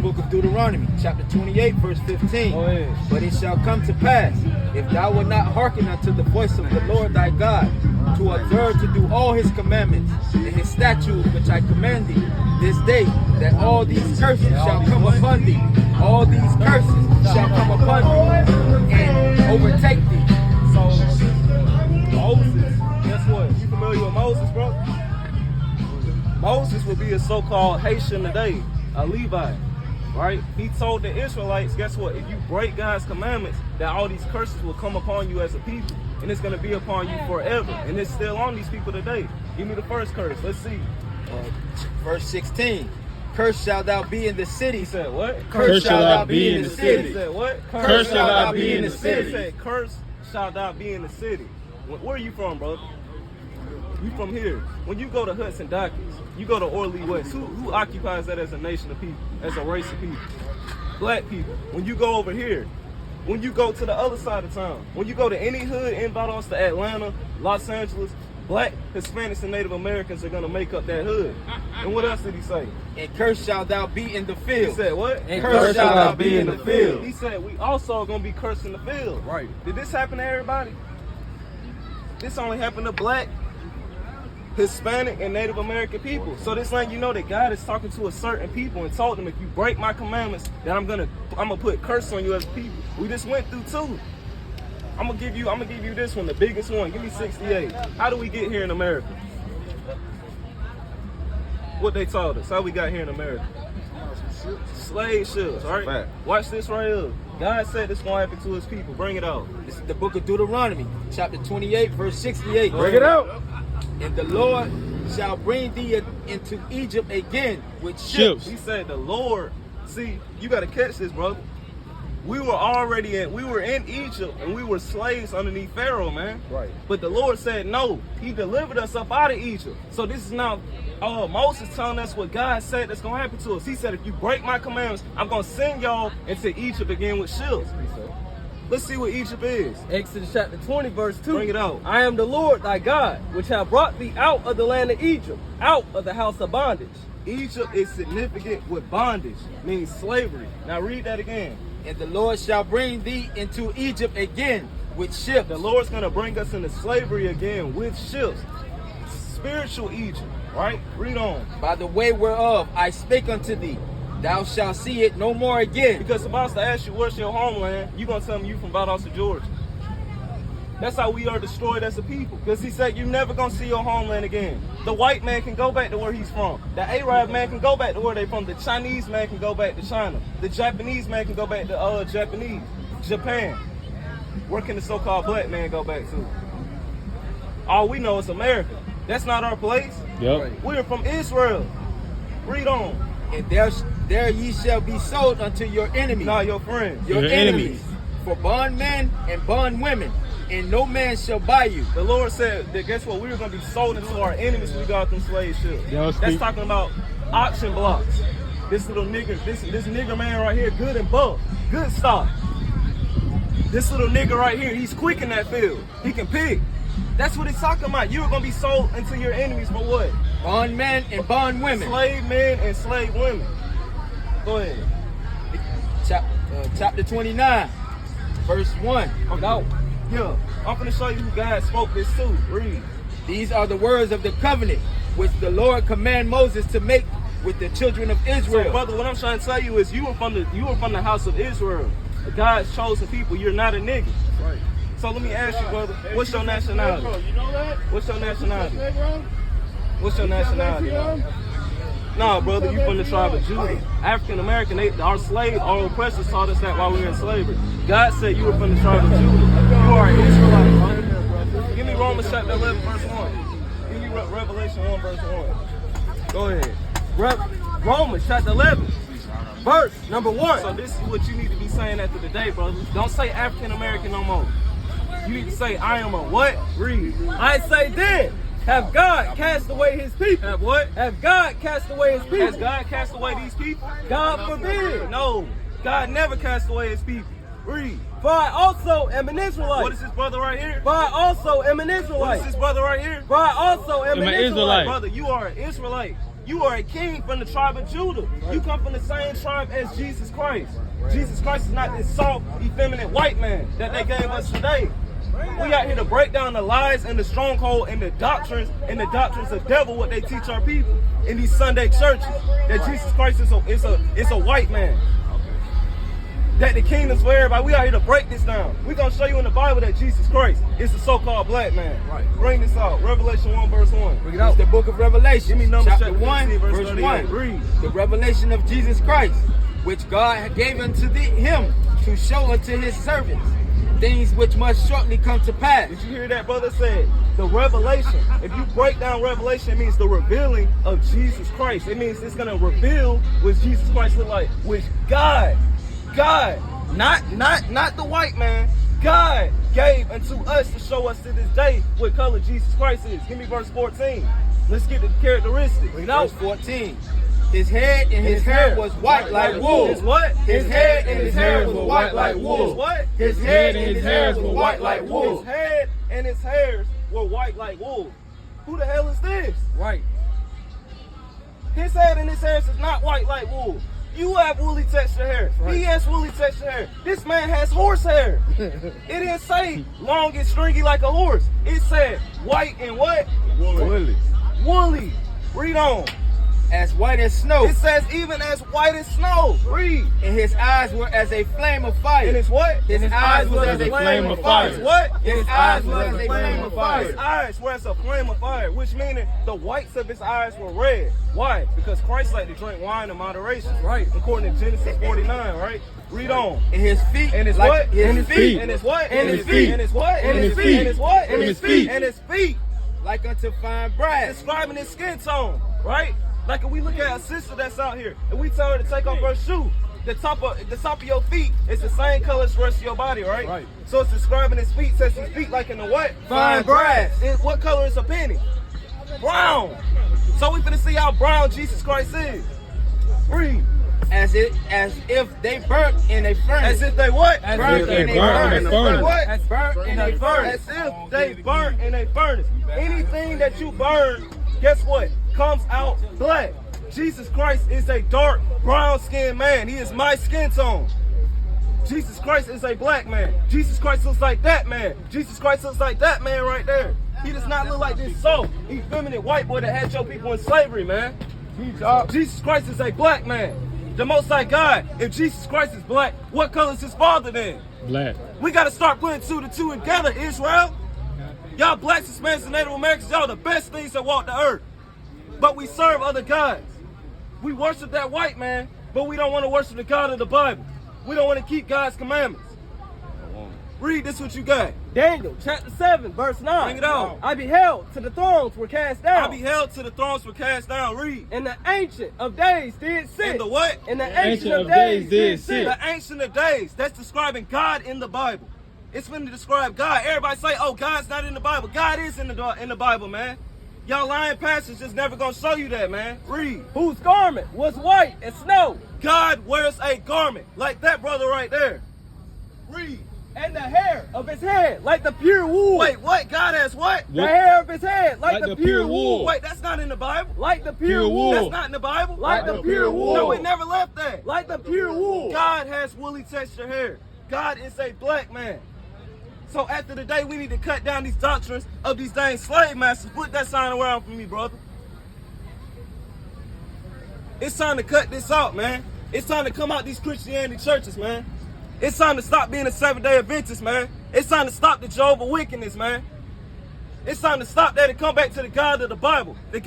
book of Deuteronomy, chapter 28, verse 15. Go ahead. But it shall come to pass, if thou wilt not hearken unto the voice of the Lord thy God, to observe to do all his commandments and his statutes which I command thee this day, that all these curses shall come upon thee. All these curses shall come upon thee and overtake thee. So, Moses, guess what? You familiar with Moses, bro? Moses would be a so-called Haitian today, a Levite, right? He told the Israelites, guess what? If you break God's commandments, that all these curses will come upon you as a people, and it's going to be upon you forever. And it's still on these people today. Give me the first curse. Let's see. Verse 16. Cursed shalt thou be in the city. He said what? Cursed shalt thou be in the city. He said what? Cursed shalt thou be in the He city. said, cursed shalt thou be in the city. Where are you from, brother? You from here. When you go to Hudson Dockets, you go to Orly West, who occupies that as a nation of people, as a race of people? Black people. When you go over here, when you go to the other side of town, when you go to any hood in Valdosta, Atlanta, Los Angeles, black, Hispanics, and Native Americans are going to make up that hood. And what else did he say? And cursed shalt thou be in the field. He said what? And cursed shalt thou be in the field. He said we also are going to be cursed in the field. Right. Did this happen to everybody? This only happened to black, Hispanic, and Native American people. So this letting you know that God is talking to a certain people and told them, if you break my commandments, that I'm gonna put curse on you as people. We just went through two. I'm gonna give you this one, the biggest one. Give me 68. How do we get here in America? What they told us, how we got here in America. Slave ships, all right? Watch this right here. God said this gonna happen to his people. Bring it out. This is the book of Deuteronomy, chapter 28, verse 68. Bring it out. And the Lord shall bring thee into Egypt again with ships. He said the Lord, see, you gotta catch this, brother. We were in Egypt and we were slaves underneath Pharaoh, man. Right. But the Lord said no. He delivered us up out of Egypt. So this is now Moses telling us what God said that's gonna happen to us. He said, if you break my commandments, I'm gonna send y'all into Egypt again with ships. Let's see what Egypt is. Exodus chapter 20, verse 2. Bring it out. I am the Lord thy God, which have brought thee out of the land of Egypt, out of the house of bondage. Egypt is significant with bondage, means slavery. Now read that again. And the Lord shall bring thee into Egypt again with ships. The Lord's going to bring us into slavery again with ships. Spiritual Egypt, right? Read on. By the way whereof I spake unto thee, thou shalt see it no more again. Because if I was to ask you, where's your homeland, you're going to tell me you from Valdosta, Georgia. That's how we are destroyed as a people. Because he said you're never going to see your homeland again. The white man can go back to where he's from. The Arab man can go back to where they're from. The Chinese man can go back to China. The Japanese man can go back to Japan. Where can the so-called black man go back to? All we know is America. That's not our place. Yep. We're from Israel. Read on. And there ye shall be sold unto your enemies. Not your friends. Your Your enemies. For bondmen and bondwomen. And no man shall buy you. The Lord said that, guess what? We were going to be sold into our enemies when we got them slave ships. That's talking about auction blocks. This little nigger, this nigger man right here, good and buff, good stock. This little nigger right here, he's quick in that field. He can pick. That's what it's talking about. You were going to be sold into your enemies for what? Bondmen and bondwomen. Slave men and slave women. Go ahead. Chapter 29, verse 1. No. Yeah, I'm going to show you who God spoke this to. Read. These are the words of the covenant which the Lord commanded Moses to make with the children of Israel. So, brother, what I'm trying to tell you is you were from the house of Israel. God's chosen people. You're not a nigga. Right. So let me ask you, brother, what's your nationality? You know that? What's your nationality? Bro? What's your nationality? No, brother, you from the tribe of Judah. African American, our oppressors taught us that while we were in slavery. God said you were from the tribe of Judah. You are an Israelite, brother. Give me Romans chapter 11, verse 1. Give me Revelation 1, verse 1. Go ahead. Romans chapter 11, verse number 1. So this is what you need to be saying after the day, brother. Don't say African American no more. You need to say, I am a what? Read. I say then, have God cast away his people? Have what? Have God cast away his people? Has God cast away these people? God forbid. No, God never cast away his people. Read. For I also am an Israelite. What is this brother right here? For I also am an What Israelite. is this brother right here? For I also am an Israelite. Brother, you are an Israelite. You are a king from the tribe of Judah. You come from the same tribe as Jesus Christ. Jesus Christ is not this soft, effeminate white man that they gave us today. We out here to break down the lies and the stronghold and the doctrines of devil, what they teach our people in these Sunday churches. That Jesus Christ is a white man. That the kingdom's for everybody. We out here to break this down. We're going to show you in the Bible that Jesus Christ is the so-called black man. Right. Bring this out. Revelation 1 verse 1. Bring it out. It's the book of Revelation. Give me Numbers chapter 1, verse 38. 1. Read. The revelation of Jesus Christ, which God gave unto him to show unto his servants things which must shortly come to pass. Did you hear that brother said? The revelation. If you break down revelation, it means the revealing of Jesus Christ. It means it's going to reveal what Jesus Christ look like. Which God, not the white man, God gave unto us to show us to this day what color Jesus Christ is. Give me verse 14. Let's get the characteristics. Verse 14. His head and his hair was white like wool. His what? His head and his hair was white like wool. His what? His head and his hairs were white like wool. His head and his hairs were white like wool. Who the hell is this? Right. His head and his hairs is not white like wool. You have woolly texture hair. Right. He has woolly texture hair. This man has horse hair. It didn't say long and stringy like a horse. It said white and what? Woolly. Woolly. Read on. As white as snow. It says even as white as snow. Read. And his eyes were as a flame of fire. And his what? His eyes was as a flame of fire. His what? His eyes were as a flame of His fire. eyes were as a flame of fire, which meaning the whites of his eyes were red. Why? Because Christ liked to drink wine in moderation. Right. According to Genesis 49, right? Read on. And his feet. And his like what? His feet. And his what? And his feet. And his what? And his feet. And his what? And his feet. And his feet. Like unto fine brass. Describing his skin tone, right? Like if we look at a sister that's out here and we tell her to take off her shoe, the top of your feet is the same color as the rest of your body, right? Right. So it's describing his feet, says his feet like in the what? Fine brass. What color is a penny? Brown. So we finna see how brown Jesus Christ is. Read. As if they burnt in a furnace. As if they what? Burnt in a furnace. What? As burnt in a furnace. As if they burnt in a furnace. Anything that you burn, guess what? Comes out black. Jesus Christ is a dark brown skinned man. He is my skin tone. Jesus Christ is a black man. Jesus Christ looks like that man. Jesus Christ looks like that man right there. He does not look like this soft, effeminate white boy that had your people in slavery, man. Jesus Christ is a black man. The Most High God, if Jesus Christ is black, what color is his father then? Black. We got to start putting two to two together, Israel. Y'all blacks, Hispanics, and Native Americans, y'all the best things that walk the earth. But we serve other gods. We worship that white man, but we don't want to worship the God of the Bible. We don't want to keep God's commandments. Read this what you got. Daniel chapter 7 verse 9. Bring it out. I beheld till the thrones were cast down. I beheld till the thrones were cast down. Read. And the ancient of days did sit. And the what? And the ancient of days did sit. The ancient of days. That's describing God in the Bible. It's when to describe God. Everybody say, oh, God's not in the Bible. God is in the Bible, man. Y'all lying pastors just never gonna show you that, man. Read. Whose garment was white as snow. God wears a garment like that brother right there. Read. And the hair of his head like the pure wool. Wait, what? God has what? The hair of his head like the pure wool. Wait, that's not in the Bible. Like the pure wool. That's not in the Bible. Like the pure wool. No, it never left that. Like the pure wool. God has woolly texture hair. God is a black man. So after the day, we need to cut down these doctrines of these dang slave masters. Put that sign around for me, brother. It's time to cut this out, man. It's time to come out these Christianity churches, man. It's time to stop being a Seventh-day Adventist, man. It's time to stop the Jehovah's wickedness, man. It's time to stop that and come back to the God of the Bible.